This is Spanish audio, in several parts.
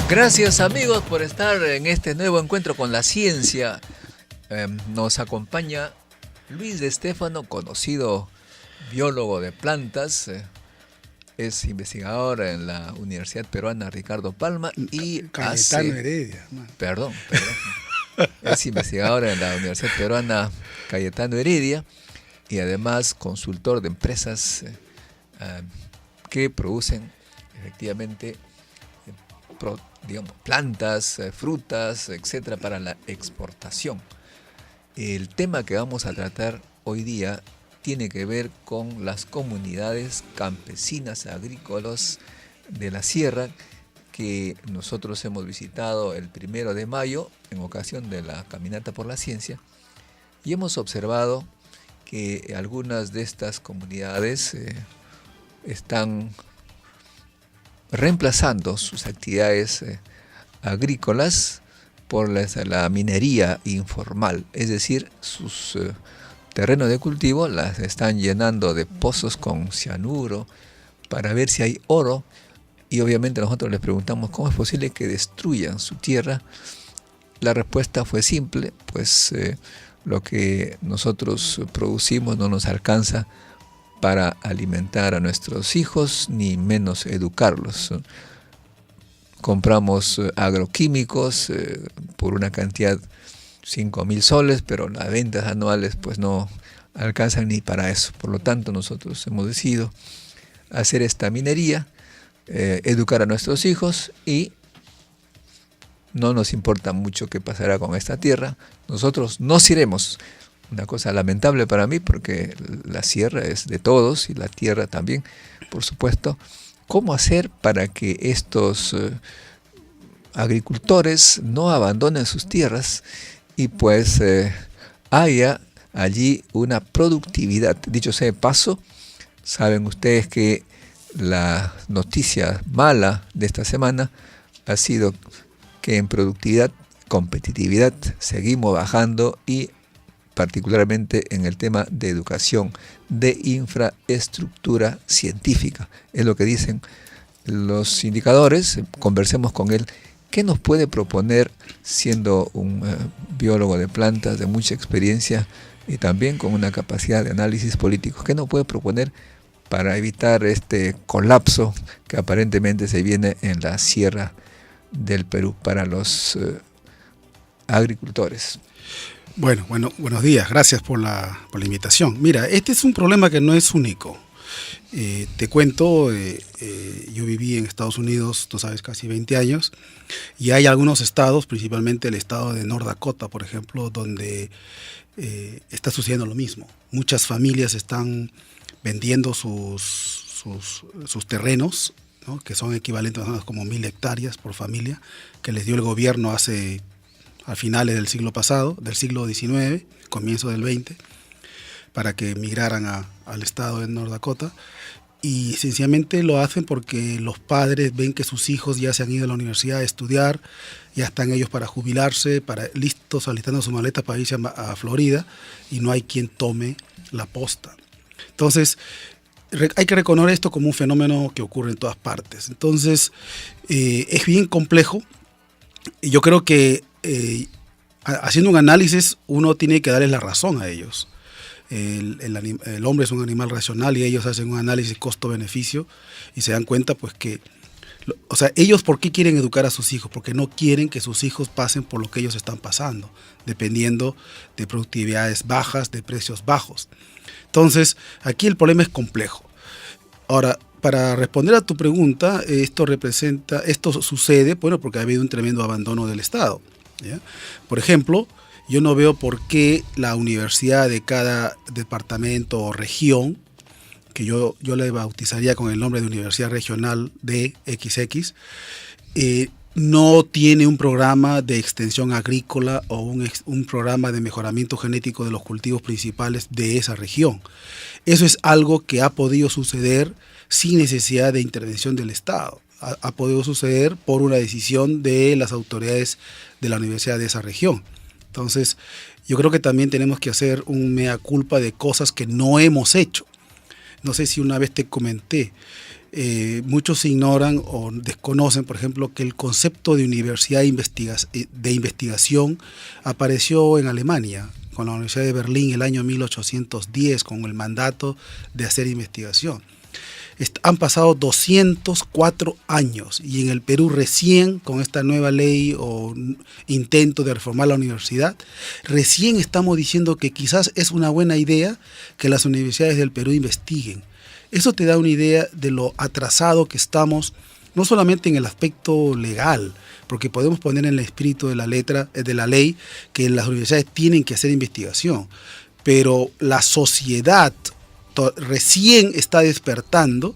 Gracias amigos por estar en este nuevo encuentro con la ciencia. Nos acompaña Luis de Estéfano, conocido biólogo de plantas, es investigador en la Universidad Peruana Ricardo Palma y Cayetano Heredia. perdón, es investigador en la Universidad Peruana Cayetano Heredia y además consultor de empresas que producen efectivamente digamos, plantas, frutas, etcétera, para la exportación. El tema que vamos a tratar hoy día tiene que ver con las comunidades campesinas agrícolas de la sierra que nosotros hemos visitado el 1 de mayo en ocasión de la Caminata por la Ciencia y hemos observado que algunas de estas comunidades están reemplazando sus actividades agrícolas por la minería informal, es decir, sus terrenos de cultivo las están llenando de pozos con cianuro para ver si hay oro y obviamente nosotros les preguntamos cómo es posible que destruyan su tierra. La respuesta fue simple, pues lo que nosotros producimos no nos alcanza para alimentar a nuestros hijos, ni menos educarlos. Compramos agroquímicos por una cantidad 5.000 soles, pero las ventas anuales pues no alcanzan ni para eso. Por lo tanto, nosotros hemos decidido hacer esta minería, educar a nuestros hijos y no nos importa mucho qué pasará con esta tierra. Nosotros nos iremos. Una cosa lamentable para mí porque la sierra es de todos y la tierra también, por supuesto. ¿Cómo hacer para que estos agricultores no abandonen sus tierras y pues haya allí una productividad? Dicho sea de paso, saben ustedes que la noticia mala de esta semana ha sido que en productividad, competitividad, seguimos bajando y particularmente en el tema de educación, de infraestructura científica. Es lo que dicen los indicadores. Conversemos con él. ¿Qué nos puede proponer, siendo un biólogo de plantas de mucha experiencia y también con una capacidad de análisis político? ¿Qué nos puede proponer para evitar este colapso que aparentemente se viene en la sierra del Perú para los agricultores? Bueno, buenos días, gracias por la invitación. Mira, este es un problema que no es único. Te cuento, yo viví en Estados Unidos, tú sabes, casi 20 años, y hay algunos estados, principalmente el estado de North Dakota, por ejemplo, donde está sucediendo lo mismo. Muchas familias están vendiendo sus terrenos, ¿no?, que son equivalentes a como 1.000 hectáreas por familia, que les dio el gobierno a finales del siglo pasado, del siglo XIX, comienzo del XX, para que emigraran al estado de North Dakota. Y sencillamente lo hacen porque los padres ven que sus hijos ya se han ido a la universidad a estudiar, ya están ellos para jubilarse, listos, alistando su maleta para irse a Florida, y no hay quien tome la posta. Entonces, hay que reconocer esto como un fenómeno que ocurre en todas partes. Entonces, es bien complejo. Y yo creo que haciendo un análisis uno tiene que darles la razón a ellos. El hombre es un animal racional y ellos hacen un análisis costo-beneficio y se dan cuenta pues que, o sea, ellos ¿por qué quieren educar a sus hijos? Porque no quieren que sus hijos pasen por lo que ellos están pasando, dependiendo de productividades bajas, de precios bajos. Entonces, aquí el problema es complejo. Ahora, para responder a tu pregunta, esto sucede, bueno, porque ha habido un tremendo abandono del Estado, ¿ya? Por ejemplo, yo no veo por qué la universidad de cada departamento o región, que yo le bautizaría con el nombre de Universidad Regional de XX, no tiene un programa de extensión agrícola o un programa de mejoramiento genético de los cultivos principales de esa región. Eso es algo que ha podido suceder sin necesidad de intervención del Estado. Ha podido suceder por una decisión de las autoridades de la universidad de esa región. Entonces, yo creo que también tenemos que hacer un mea culpa de cosas que no hemos hecho. No sé si una vez te comenté, muchos ignoran o desconocen, por ejemplo, que el concepto de universidad de investigación apareció en Alemania, con la Universidad de Berlín el año 1810, con el mandato de hacer investigación. Han pasado 204 años y en el Perú recién, con esta nueva ley o intento de reformar la universidad, recién estamos diciendo que quizás es una buena idea que las universidades del Perú investiguen. Eso te da una idea de lo atrasado que estamos, no solamente en el aspecto legal, porque podemos poner en el espíritu de la letra, de la ley, que las universidades tienen que hacer investigación, pero la sociedad recién está despertando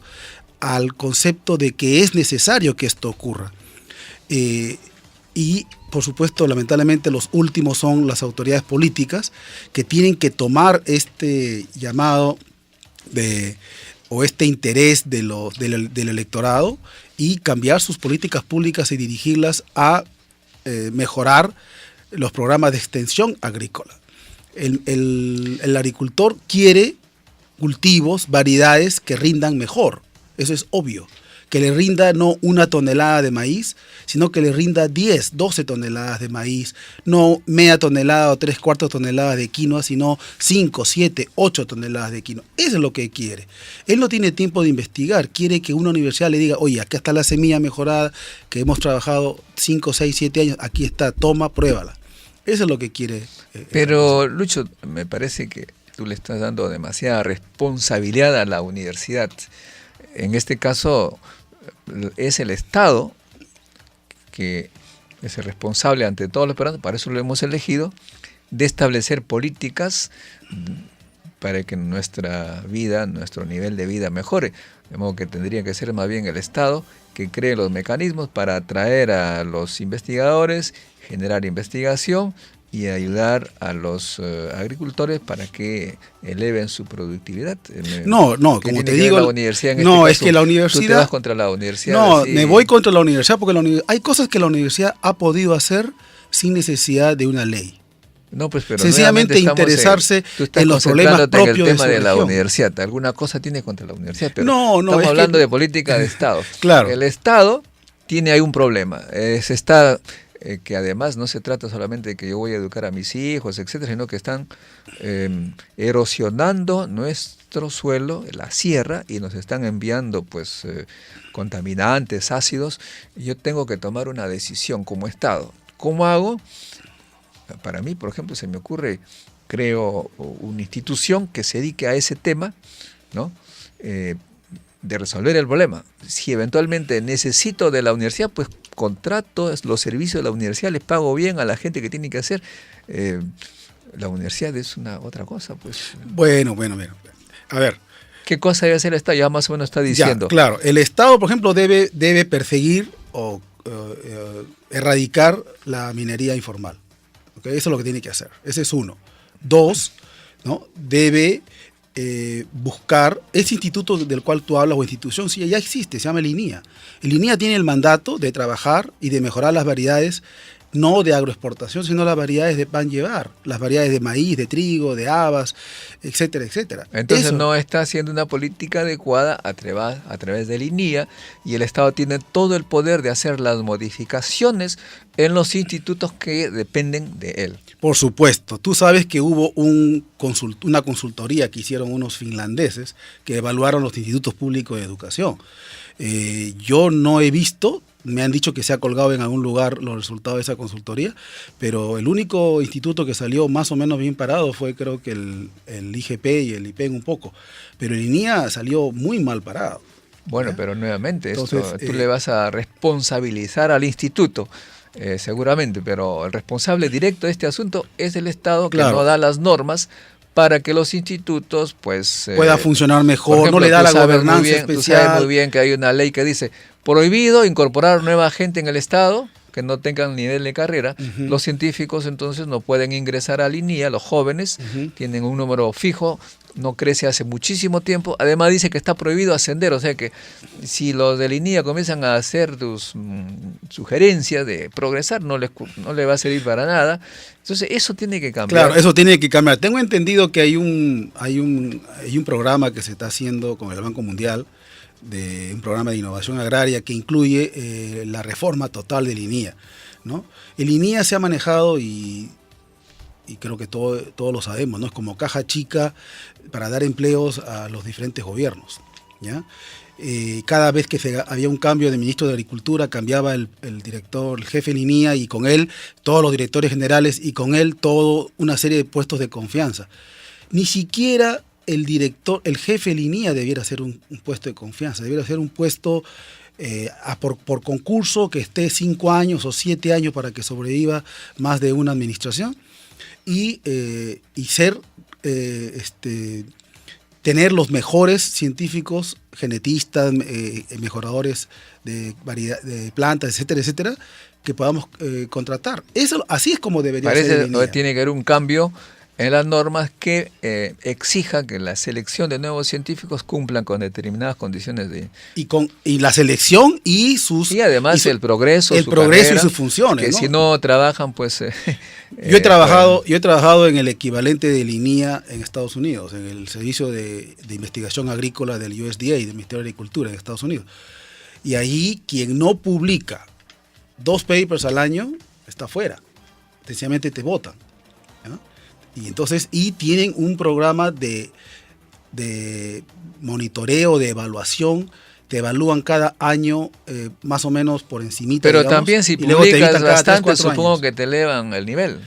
al concepto de que es necesario que esto ocurra. Y, por supuesto, lamentablemente, los últimos son las autoridades políticas que tienen que tomar este llamado o este interés del electorado y cambiar sus políticas públicas y dirigirlas a mejorar los programas de extensión agrícola. El agricultor quiere cultivos, variedades que rindan mejor. Eso es obvio. Que le rinda no 1 tonelada de maíz, sino que le rinda 10, 12 toneladas de maíz, no media tonelada o 3/4 toneladas de quinoa, sino 5, 7, 8 toneladas de quinoa. Eso es lo que quiere. Él no tiene tiempo de investigar, quiere que una universidad le diga, oye, acá está la semilla mejorada, que hemos trabajado 5, 6, 7 años, aquí está, toma, pruébala. Eso es lo que quiere. Pero, Lucho, me parece que tú le estás dando demasiada responsabilidad a la universidad. En este caso es el Estado que es el responsable ante todos los peruanos, para eso lo hemos elegido, de establecer políticas para que nuestra vida, nuestro nivel de vida mejore. De modo que tendría que ser más bien el Estado que cree los mecanismos para atraer a los investigadores, generar investigación y ayudar a los agricultores para que eleven su productividad. No, como te digo, la universidad en no, este es caso, que la universidad... Tú te vas contra la universidad. No, así. me voy contra la universidad porque hay cosas que la universidad ha podido hacer sin necesidad de una ley. No, pues, pero sencillamente interesarse en los problemas propios en el tema de de la región. universidad. Alguna cosa tiene contra la universidad, pero no, estamos hablando de política de Estado. Claro. El Estado tiene ahí un problema. Se está... que además no se trata solamente de que yo voy a educar a mis hijos, etcétera, sino que están erosionando nuestro suelo, la sierra, y nos están enviando pues contaminantes, ácidos. Y yo tengo que tomar una decisión como Estado. ¿Cómo hago? Para mí, por ejemplo, se me ocurre, creo una institución que se dedique a ese tema, ¿no? De resolver el problema. Si eventualmente necesito de la universidad, pues contrato los servicios de la universidad, les pago bien a la gente que tiene que hacer. La universidad es una otra cosa, pues. Bueno, mira. A ver. ¿Qué cosa debe hacer el Estado? Ya más o menos está diciendo. Ya, claro, el Estado, por ejemplo, debe perseguir o erradicar la minería informal. ¿Okay? Eso es lo que tiene que hacer. Ese es uno. 2, ¿no? Debe buscar ese instituto del cual tú hablas o institución, sí, ya existe, se llama el INIA. El INIA tiene el mandato de trabajar y de mejorar las variedades, no de agroexportación, sino las variedades de pan llevar, las variedades de maíz, de trigo, de habas, etcétera, etcétera. Entonces eso no está haciendo una política adecuada a través del INIA, y el Estado tiene todo el poder de hacer las modificaciones en los institutos que dependen de él. Por supuesto, tú sabes que hubo una consultoría que hicieron unos finlandeses que evaluaron los institutos públicos de educación. Yo no he visto, me han dicho que se ha colgado en algún lugar los resultados de esa consultoría, pero el único instituto que salió más o menos bien parado fue, creo que el IGP y el IPEN un poco, pero el INIA salió muy mal parado. Bueno, ¿ya? Pero nuevamente, entonces, tú le vas a responsabilizar al instituto, seguramente, pero el responsable directo de este asunto es el Estado, que claro, no da las normas para que los institutos pues pueda funcionar mejor, ejemplo, no le da la gobernanza especial. Tú sabes muy bien que hay una ley que dice prohibido incorporar nueva gente en el Estado que no tengan nivel de carrera. Los científicos entonces no pueden ingresar al INIA, los jóvenes tienen un número fijo, no crece hace muchísimo tiempo. Además dice que está prohibido ascender, o sea que si los del INIA comienzan a hacer tus sugerencias de progresar, no le va a servir para nada. Entonces eso tiene que cambiar. Claro, eso tiene que cambiar. Tengo entendido que hay un programa que se está haciendo con el Banco Mundial de un programa de innovación agraria que incluye la reforma total del INIA, ¿no? El INIA se ha manejado y creo que todos lo sabemos, ¿no? Es como caja chica para dar empleos a los diferentes gobiernos, ¿ya? Cada vez que había un cambio de ministro de Agricultura, cambiaba el director, el jefe de INIA, y con él todos los directores generales, y con él toda una serie de puestos de confianza. Ni siquiera el director, el jefe de INIA debiera ser un puesto de confianza, debiera ser un puesto por concurso que esté 5 años o 7 años para que sobreviva más de una administración, y tener los mejores científicos, genetistas, mejoradores de variedad de plantas, etcétera, etcétera, que podamos contratar. Así es como debería ser. Parece que tiene que haber un cambio en las normas que exija que la selección de nuevos científicos cumplan con determinadas condiciones de... Y la selección y sus... Y además el progreso y sus funciones, que ¿no? Si no trabajan, pues... Yo he trabajado en el equivalente del INIA en Estados Unidos, en el Servicio de Investigación Agrícola del USDA, del Ministerio de Agricultura en Estados Unidos. Y ahí quien no publica 2 papers al año está fuera. Sencillamente te votan, ¿no? Y tienen un programa de monitoreo, de evaluación. Te evalúan cada año más o menos por encimita. Pero digamos, también si y luego te publicas editan bastante, 3-4 supongo años. que te elevan el nivel.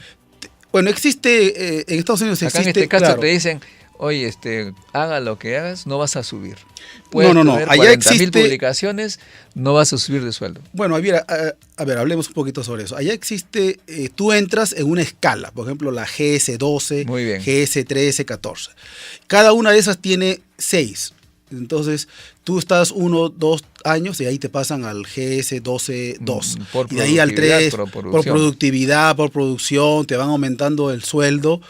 Bueno, existe, en Estados Unidos existe... Acá en este caso claro, te dicen, oye, haga lo que hagas, no vas a subir. No, allá existe... 40.000 publicaciones, no vas a subir de sueldo. Bueno, a ver, hablemos un poquito sobre eso. Allá existe, tú entras en una escala, por ejemplo, la GS12, Muy bien. GS13, 14. Cada una de esas tiene 6. Entonces, tú estás 1, 2 años y ahí te pasan al GS12, 2. Y de ahí al 3, por productividad, por producción, te van aumentando el sueldo.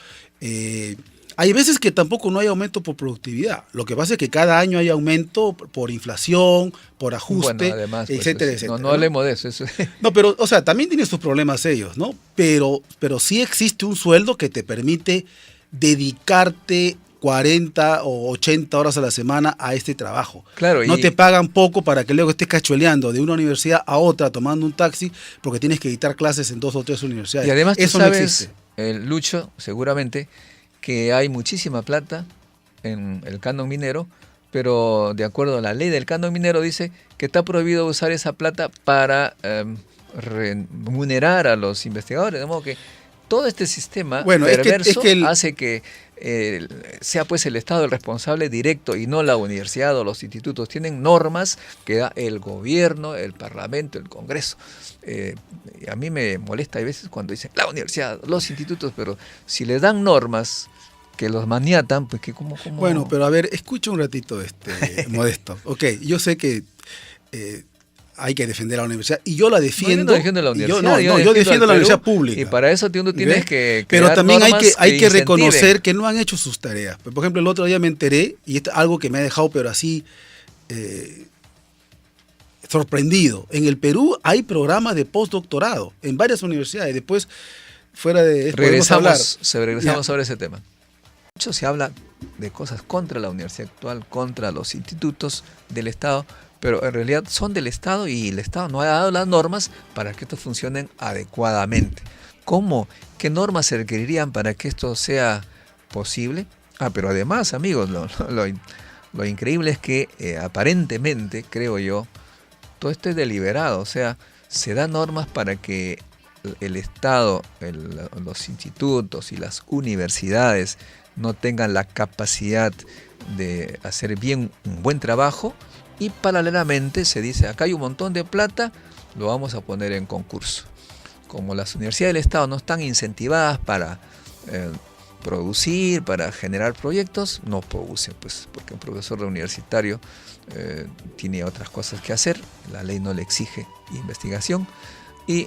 Hay veces que tampoco no hay aumento por productividad. Lo que pasa es que cada año hay aumento por inflación, por ajuste, bueno, además, pues, etcétera, etcétera. No hablemos de eso. No, pero, o sea, también tienen sus problemas ellos, ¿no? Pero sí existe un sueldo que te permite dedicarte 40 o 80 horas a la semana a este trabajo. Claro, no te pagan poco para que luego estés cachueleando de una universidad a otra tomando un taxi porque tienes que dictar clases en 2 o 3 universidades. Y además eso tú sabes, no existe. Lucho, seguramente, que hay muchísima plata en el canon minero, pero de acuerdo a la ley del canon minero dice que está prohibido usar esa plata para remunerar a los investigadores, de modo que todo este sistema perverso hace que sea pues el Estado el responsable directo y no la universidad o los institutos. Tienen normas que da el gobierno, el parlamento, el Congreso. Y a mí me molesta a veces cuando dicen la universidad, los institutos, pero si les dan normas que los maniatan, pues que como... Bueno, pero a ver, escucha un ratito, Modesto. Ok, yo sé que hay que defender a la universidad y yo la defiendo. No, yo no defiendo la universidad. Yo defiendo la universidad pública. Y para eso tú tienes que pero también hay que reconocer incentiven. que no han hecho sus tareas. Por ejemplo, el otro día me enteré, y esto es algo que me ha dejado pero así sorprendido. En el Perú hay programas de postdoctorado en varias universidades. Después, fuera de esto, regresamos sobre ese tema. Mucho se habla de cosas contra la universidad actual, contra los institutos del Estado, pero en realidad son del Estado y el Estado no ha dado las normas para que estos funcionen adecuadamente. ¿Cómo? ¿Qué normas se requerirían para que esto sea posible? Pero además, amigos, lo increíble es que aparentemente, creo yo, todo esto es deliberado, o sea, se dan normas para que el Estado, los institutos y las universidades no tengan la capacidad de hacer bien un buen trabajo, y paralelamente se dice, acá hay un montón de plata, lo vamos a poner en concurso. Como las universidades del Estado no están incentivadas para producir, para generar proyectos, no producen, pues, porque un profesor universitario tiene otras cosas que hacer, la ley no le exige investigación, y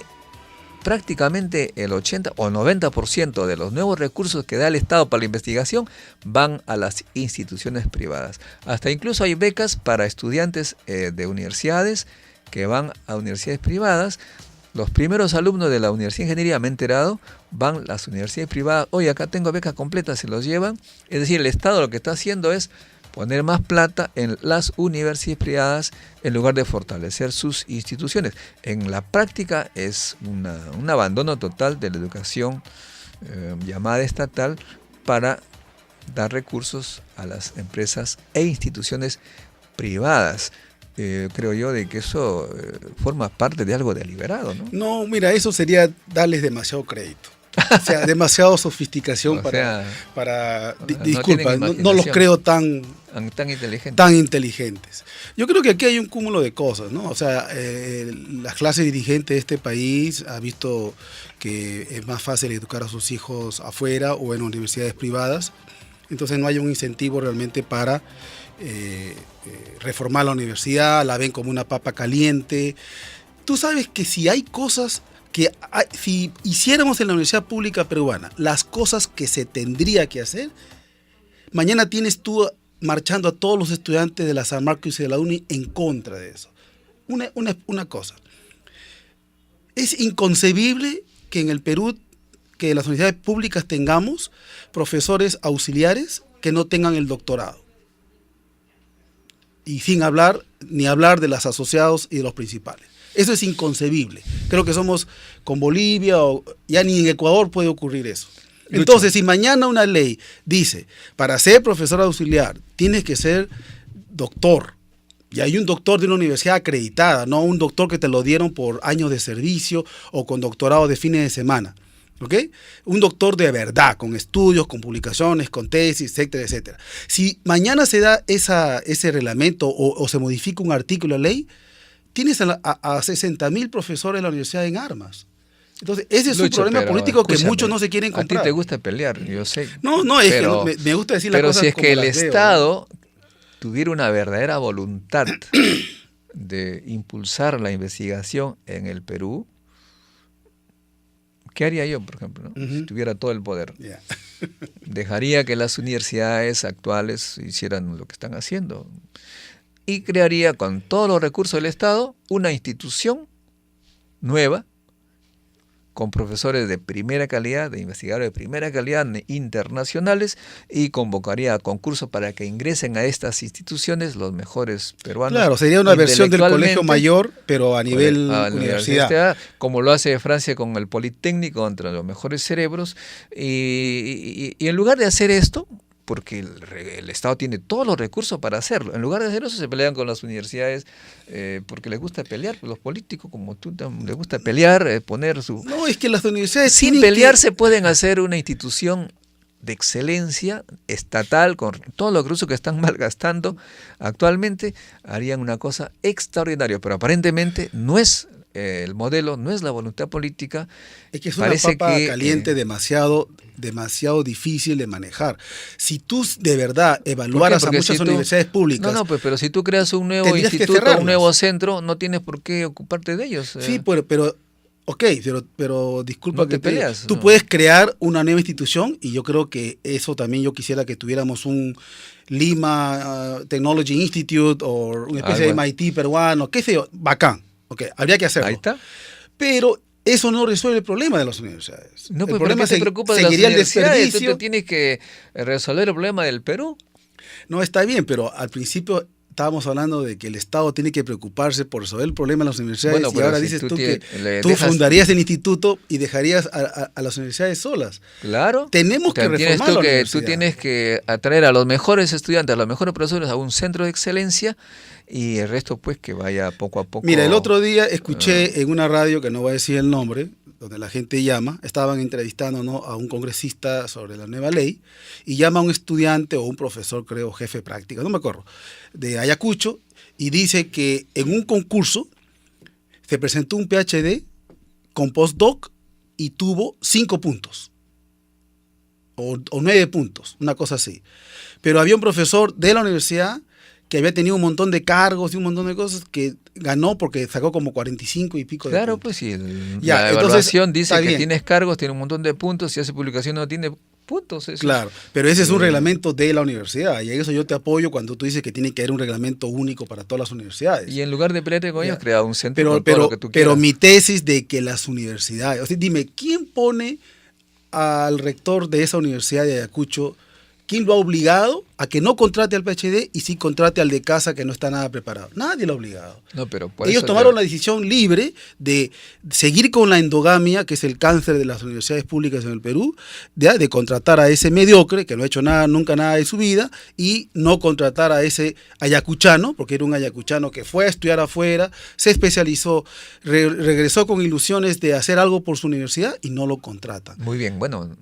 prácticamente el 80 o 90% de los nuevos recursos que da el Estado para la investigación van a las instituciones privadas. Hasta incluso hay becas para estudiantes de universidades que van a universidades privadas. Los primeros alumnos de la Universidad de Ingeniería, me he enterado, van a las universidades privadas. Oye, acá tengo beca completa, se los llevan. Es decir, el Estado lo que está haciendo es poner más plata en las universidades privadas en lugar de fortalecer sus instituciones. En la práctica es un abandono total de la educación llamada estatal para dar recursos a las empresas e instituciones privadas. Creo yo de que eso forma parte de algo deliberado, ¿no? No, mira, eso sería darles demasiado crédito. O sea, demasiado sofisticación disculpa, no los creo tan inteligentes. Yo creo que aquí hay un cúmulo de cosas, ¿no? O sea, la clase dirigente de este país ha visto que es más fácil educar a sus hijos afuera o en universidades privadas, entonces no hay un incentivo realmente para reformar la universidad, la ven como una papa caliente. Tú sabes que si hay cosas que si hiciéramos en la universidad pública peruana las cosas que se tendría que hacer, mañana tienes tú marchando a todos los estudiantes de la San Marcos y de la UNI en contra de eso. Una cosa, es inconcebible que en el Perú, que en las universidades públicas tengamos profesores auxiliares que no tengan el doctorado. Y sin hablar de los asociados y de los principales. Eso es inconcebible. Creo que somos con Bolivia, o ya ni en Ecuador puede ocurrir eso. Entonces, si mañana una ley dice, para ser profesor auxiliar, tienes que ser doctor, y hay un doctor de una universidad acreditada, no un doctor que te lo dieron por años de servicio o con doctorado de fines de semana, ¿ok? Un doctor de verdad, con estudios, con publicaciones, con tesis, etcétera, etcétera. Si mañana se da ese reglamento o se modifica un artículo de ley, tienes a 60,000 profesores de la universidad en armas. Entonces, ese es un problema político que muchos no se quieren comprar. A ti te gusta pelear, yo sé. No, es que me gusta decir las cosas. Pero si es como que el las veo, Estado tuviera una verdadera voluntad de impulsar la investigación en el Perú, ¿qué haría yo, por ejemplo, ¿no? Si tuviera todo el poder? Yeah. Dejaría que las universidades actuales hicieran lo que están haciendo y crearía con todos los recursos del Estado una institución nueva con profesores de primera calidad, de investigadores de primera calidad internacionales, y convocaría a concursos para que ingresen a estas instituciones los mejores peruanos. Claro, sería una versión del colegio mayor, pero a nivel universidad. Como lo hace Francia con el Politécnico, entre los mejores cerebros. Y en lugar de hacer esto, porque el Estado tiene todos los recursos para hacerlo. En lugar de hacer eso, se pelean con las universidades porque les gusta pelear. Los políticos, como tú, les gusta pelear, poner su... No, es que las universidades... Sin pelearse pueden hacer una institución de excelencia estatal, con todos los recursos que están malgastando actualmente, harían una cosa extraordinaria. Pero aparentemente no es el modelo, no es la voluntad política. Es que es una papa caliente demasiado difícil de manejar. Si tú de verdad evaluaras a muchas universidades públicas... No, pues, pero si tú creas un nuevo instituto, un nuevo centro, no tienes por qué ocuparte de ellos. Sí, pero disculpa, no te peleas. Tú puedes crear una nueva institución, y yo creo que eso también yo quisiera que tuviéramos un Lima Technology Institute o una especie de MIT peruano, qué sé yo, bacán. Okay, habría que hacerlo. Ahí está. Pero eso no resuelve el problema de las universidades. No, el problema se preocupa de las universidades. Tú tienes que resolver el problema del Perú. No, está bien, pero al principio estábamos hablando de que el Estado tiene que preocuparse por resolver el problema de las universidades, y ahora dices tú que tú fundarías el instituto y dejarías a las universidades solas. Claro. Tenemos que reformar la universidad. Tú tienes que atraer a los mejores estudiantes, a los mejores profesores a un centro de excelencia, y el resto pues que vaya poco a poco. Mira, el otro día escuché en una radio, que no voy a decir el nombre, donde la gente llama, estaban entrevistando, ¿no?, a un congresista sobre la nueva ley, y llama a un estudiante o un profesor, creo, jefe de práctica, no me acuerdo, de Ayacucho, y dice que en un concurso se presentó un PhD con postdoc y tuvo 5 puntos o 9 puntos, una cosa así. Pero había un profesor de la universidad que había tenido un montón de cargos y un montón de cosas, que ganó porque sacó como 45 y pico de puntos. Claro, pues sí, la evaluación dice que tienes cargos, tiene un montón de puntos, si hace publicación no tiene puntos. Eso. Claro, pero ese es un reglamento de la universidad, y a eso yo te apoyo cuando tú dices que tiene que haber un reglamento único para todas las universidades. Y en lugar de pelearte con ellos, crea un centro con todo lo que tú quieras. Pero mi tesis de que las universidades, o sea, dime, ¿quién pone al rector de esa universidad de Ayacucho ¿quién lo ha obligado a que no contrate al PhD y sí contrate al de casa que no está nada preparado? Nadie lo ha obligado. No, pero por Ellos eso tomaron la decisión libre de seguir con la endogamia, que es el cáncer de las universidades públicas en el Perú, de contratar a ese mediocre, que no ha hecho nada, nunca nada de su vida, y no contratar a ese ayacuchano, porque era un ayacuchano que fue a estudiar afuera, se especializó, regresó con ilusiones de hacer algo por su universidad y no lo contratan. Muy bien, bueno,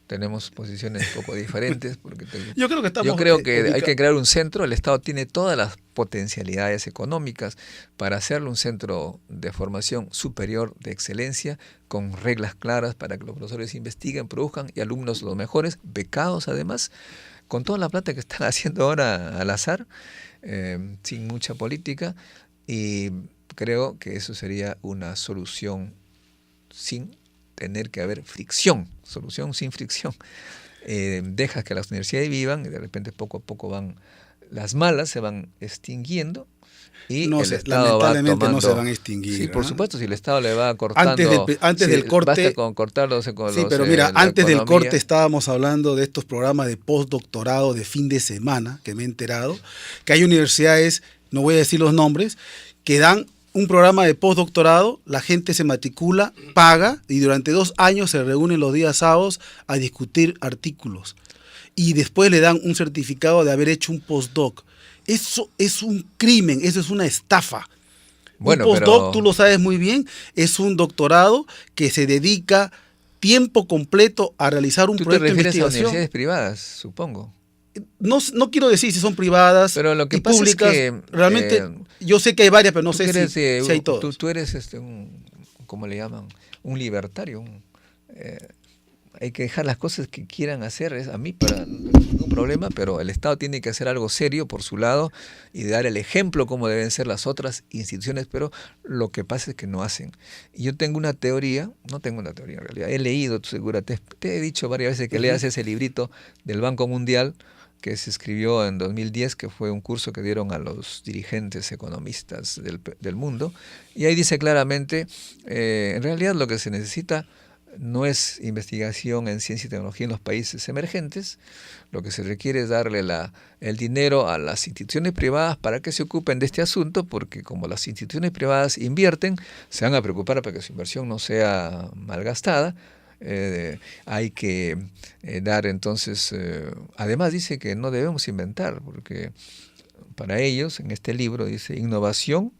tenemos posiciones un poco diferentes. Porque yo creo que hay que crear un centro. El Estado tiene todas las potencialidades económicas para hacerlo un centro de formación superior de excelencia, con reglas claras para que los profesores investiguen, produzcan y alumnos los mejores, becados además, con toda la plata que están haciendo ahora al azar, sin mucha política, y creo que eso sería una solución sin tener que haber fricción, solución sin fricción. Dejas que las universidades vivan y de repente poco a poco las malas se van extinguiendo y el Estado lamentablemente va tomando, no se van a extinguir. Sí, por supuesto, si el Estado le va cortando. Antes del corte. Basta con cortarlos con sí, pero mira, antes del corte estábamos hablando de estos programas de postdoctorado de fin de semana, que me he enterado, que hay universidades, no voy a decir los nombres, que dan un programa de postdoctorado, la gente se matricula, paga y durante 2 años se reúnen los días sábados a discutir artículos. Y después le dan un certificado de haber hecho un postdoc. Eso es un crimen, eso es una estafa. Bueno, un postdoc, tú lo sabes muy bien, es un doctorado que se dedica tiempo completo a realizar un proyecto de investigación. ¿Tú te refieres a universidades privadas, supongo? No quiero decir si son privadas pero lo que y pasa públicas. Es que, realmente yo sé que hay varias, pero no sé si hay todas. Tú eres ¿cómo le llaman? Un libertario. Hay que dejar las cosas que quieran hacer. A mí para ningún problema, pero el Estado tiene que hacer algo serio por su lado y dar el ejemplo como deben ser las otras instituciones, pero lo que pasa es que no hacen. Y yo tengo una teoría, no tengo una teoría en realidad, he leído, tú segura, te he dicho varias veces que leas ese librito del Banco Mundial que se escribió en 2010, que fue un curso que dieron a los dirigentes economistas del mundo, y ahí dice claramente, en realidad lo que se necesita no es investigación en ciencia y tecnología en los países emergentes, lo que se requiere es darle el dinero a las instituciones privadas para que se ocupen de este asunto, porque como las instituciones privadas invierten, se van a preocupar para que su inversión no sea malgastada. Hay que dar entonces, además dice que no debemos inventar, porque para ellos en este libro dice, innovación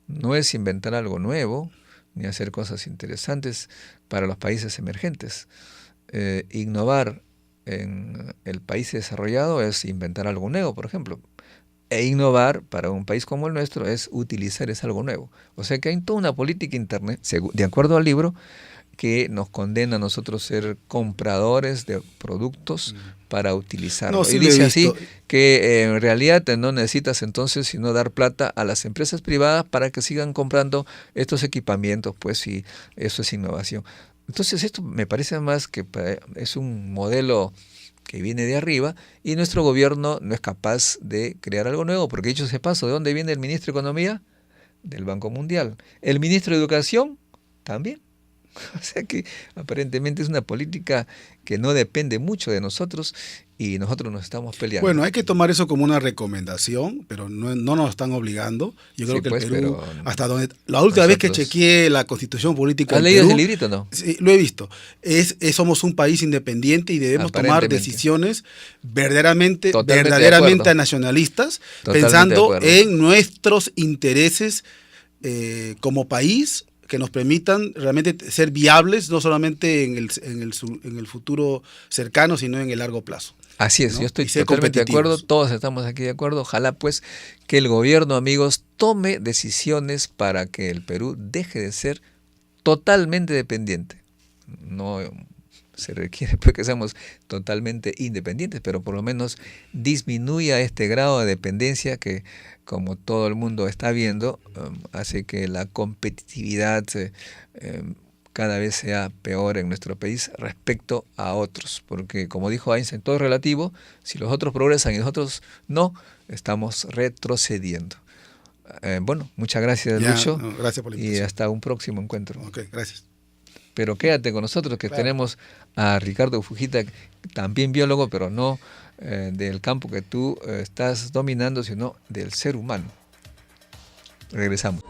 no es inventar algo nuevo, ni hacer cosas interesantes para los países emergentes. Innovar en el país desarrollado es inventar algo nuevo, por ejemplo. E innovar para un país como el nuestro es utilizar ese algo nuevo. O sea que hay toda una política interna, de acuerdo al libro, que nos condena a nosotros ser compradores de productos para utilizarlos. Sí, y dice así que en realidad no necesitas entonces sino dar plata a las empresas privadas para que sigan comprando estos equipamientos, pues, y eso es innovación. Entonces esto me parece más que es un modelo que viene de arriba y nuestro gobierno no es capaz de crear algo nuevo, porque dicho ese paso, ¿de dónde viene el ministro de Economía? Del Banco Mundial. El ministro de Educación también. O sea que aparentemente es una política que no depende mucho de nosotros y nosotros nos estamos peleando. Bueno, hay que tomar eso como una recomendación, pero no nos están obligando. Yo creo que el Perú, hasta donde la última vez que chequeé la Constitución Política del Perú... ¿Has leído ese librito o no? Sí, lo he visto. Somos un país independiente y debemos tomar decisiones verdaderamente nacionalistas, pensando en nuestros intereses como país, que nos permitan realmente ser viables, no solamente en el futuro cercano, sino en el largo plazo. Así es, ¿no? Yo estoy totalmente de acuerdo, todos estamos aquí de acuerdo. Ojalá pues que el gobierno, amigos, tome decisiones para que el Perú deje de ser totalmente dependiente. No se requiere pues que seamos totalmente independientes, pero por lo menos disminuya este grado de dependencia que, como todo el mundo está viendo, hace que la competitividad cada vez sea peor en nuestro país respecto a otros, porque como dijo Einstein, todo es relativo, si los otros progresan y nosotros no, estamos retrocediendo. Bueno, muchas gracias, Lucho, gracias por la invitación. Y hasta un próximo encuentro. Ok, gracias. Pero quédate con nosotros que Claro. tenemos a Ricardo Fujita, también biólogo, pero no del campo que tú estás dominando, sino del ser humano. Regresamos.